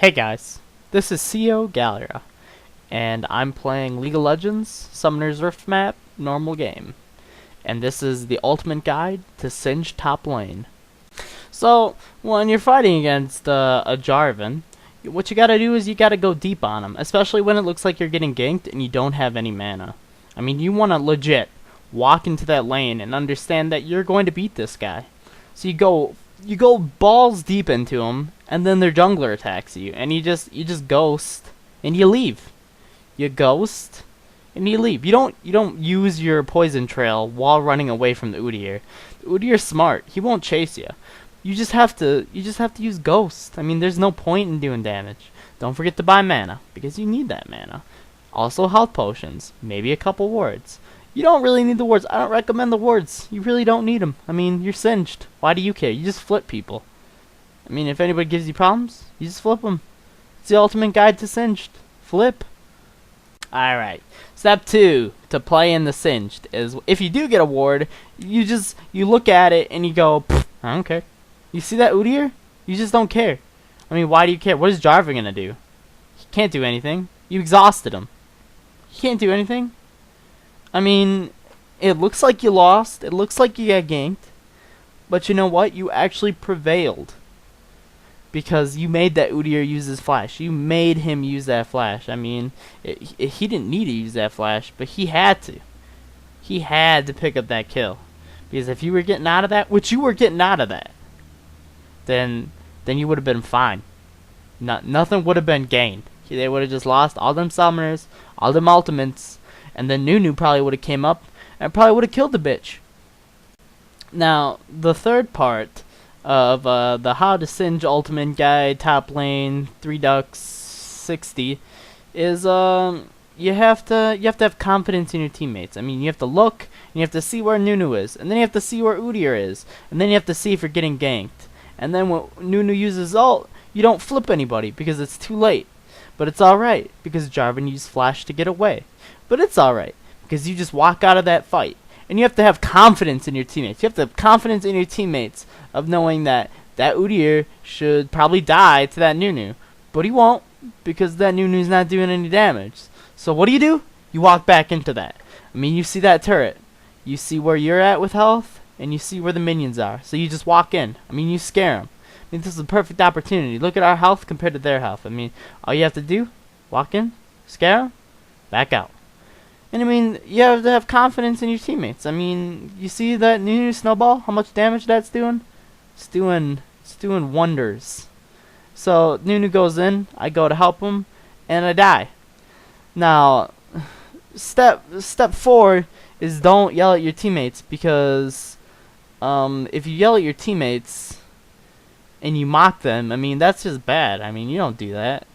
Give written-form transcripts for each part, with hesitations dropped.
Hey guys, this is CO Galera, and I'm playing League of Legends, Summoner's Rift map, normal game. And this is the ultimate guide to Singed top lane. So, when you're fighting against a Jarvan, what you gotta do is you gotta go deep on him, especially when it looks like you're getting ganked and you don't have any mana. I mean, you wanna legit walk into that lane and understand that you're going to beat this guy. So you go balls deep into him, and then their jungler attacks you, and you just ghost and you leave. You ghost and you leave. You don't use your poison trail while running away from the Udyr. The Udyr's smart. He won't chase you. You just have to use ghost. I mean, there's no point in doing damage. Don't forget to buy mana because you need that mana. Also health potions, maybe a couple wards. You don't really need the wards. I don't recommend the wards. You really don't need them. I mean, you're singed. Why do you care? You just flip people. I mean, if anybody gives you problems, you just flip them. It's the ultimate guide to singed. Flip. Alright. Step 2 to play in the singed is if you do get a ward, you look at it and you go, I don't care. You see that Udyr? You just don't care. I mean, why do you care? What is Jarvan gonna do? He can't do anything. You exhausted him. He can't do anything. I mean, it looks like you lost. It looks like you got ganked. But you know what? You actually prevailed. Because you made that Udyr use his flash. You made him use that flash. I mean, he didn't need to use that flash, but he had to. He had to pick up that kill. Because if you were getting out of that, which you were getting out of that, then you would have been fine. Nothing would have been gained. They would have just lost all them summoners, all them ultimates, and then Nunu probably would have came up and probably would have killed the bitch. Now, the third part of the How to Singe Ultimate Guide top lane 3 ducks 60 is you have to have confidence in your teammates. I mean, you have to look and you have to see where Nunu is, and then you have to see where Udyr is, and then you have to see if you're getting ganked. And then when Nunu uses ult, you don't flip anybody because it's too late. But it's alright because Jarvan used flash to get away. But it's alright because you just walk out of that fight. And you have to have confidence in your teammates. You have to have confidence in your teammates of knowing that that Udyr should probably die to that Nunu. But he won't because that Nunu's not doing any damage. So what do? You walk back into that. I mean, you see that turret. You see where you're at with health and you see where the minions are. So you just walk in. I mean, you scare them. I mean, this is a perfect opportunity. Look at our health compared to their health. I mean, all you have to do, walk in, scare them, back out. And I mean, you have to have confidence in your teammates. I mean, you see that new snowball? How much damage that's doing? It's doing wonders. So Nunu goes in, I go to help him, and I die. Now, step 4 is don't yell at your teammates because if you yell at your teammates and you mock them, I mean, that's just bad. I mean, you don't do that.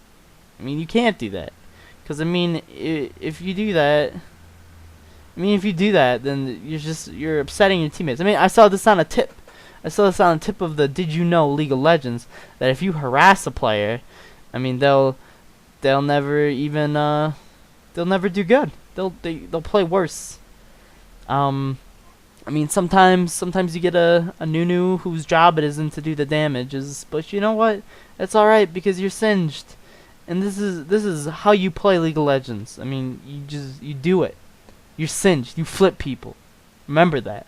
I mean, you can't do that. Because, I mean, if you do that, then you're upsetting your teammates. I mean, I saw this on a tip. I saw this on a tip of the Did You Know League of Legends, that if you harass a player, I mean, they'll never even, they'll never do good. They'll play worse. I mean, sometimes you get a Nunu whose job it isn't to do the damages, but you know what? It's alright because you're singed. And this is how you play League of Legends. I mean, you do it. You're singed. You flip people. Remember that.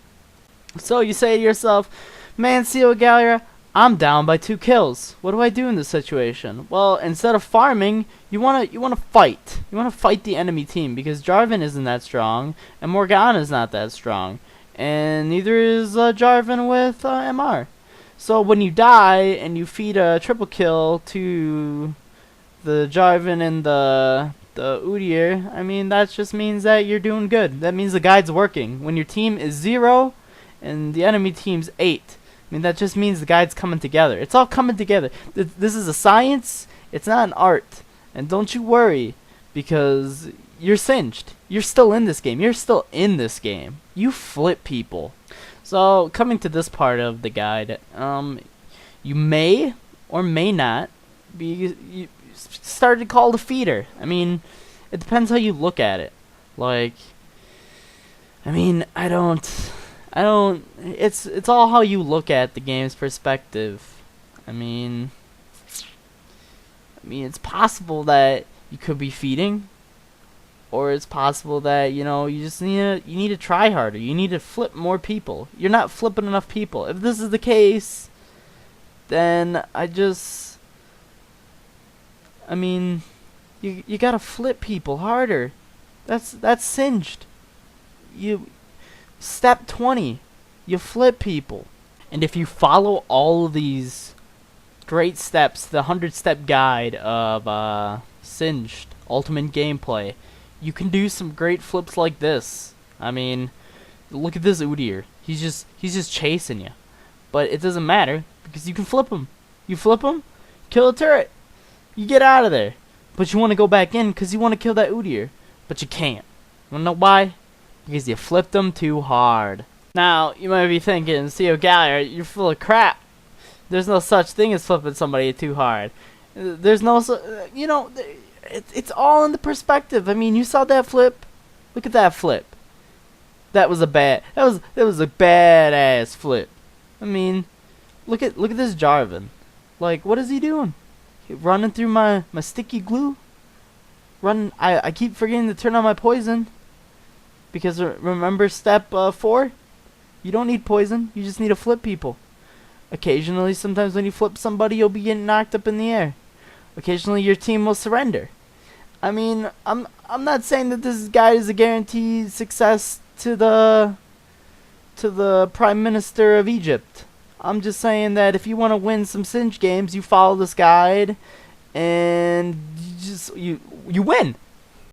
So you say to yourself, man, CO Galera, I'm down by 2 kills. What do I do in this situation? Well, instead of farming, you wanna fight. You wanna fight the enemy team because Jarvan isn't that strong and Morgana's not that strong, and neither is Jarvan with MR. So when you die and you feed a triple kill to the Jarvan and the Udyr, I mean, that just means that you're doing good. That means the guide's working. When your team is 0 and the enemy team's 8, I mean, that just means the guide's coming together. It's all coming together. This is a science. It's not an art. And don't you worry because you're singed. You're still in this game. You're still in this game. You flip people. So coming to this part of the guide, you may or may not be started called a feeder. I mean, it depends how you look at it. Like, I mean, I don't. It's all how you look at the game's perspective. I mean, I mean, it's possible that you could be feeding, or it's possible that you need to try harder. You need to flip more people. You're not flipping enough people. If this is the case, then I mean, you gotta flip people harder. That's singed. You step 20, you flip people, and if you follow all of these great steps, the 100-step guide of Singed Ultimate Gameplay, you can do some great flips like this. I mean, look at this Udyr. He's just chasing you, but it doesn't matter because you can flip him. You flip him, kill a turret, you get out of there. But you want to go back in because you want to kill that Udyr, but you can't. You wanna know why? Because you flipped them too hard. Now you might be thinking, CO Gallier, you're full of crap. There's no such thing as flipping somebody too hard. There's no, it's all in the perspective. I mean, you saw that flip. Look at that flip. That was a badass flip. I mean, look at this Jarvan. Like, what is he doing? Running through my sticky glue. I keep forgetting to turn on my poison. Because remember step 4? You don't need poison. You just need to flip people. Occasionally, sometimes when you flip somebody, you'll be getting knocked up in the air. Occasionally, your team will surrender. I mean, I'm not saying that this guide is a guaranteed success to the Prime Minister of Egypt. I'm just saying that if you want to win some Singe games, you follow this guide, and you win.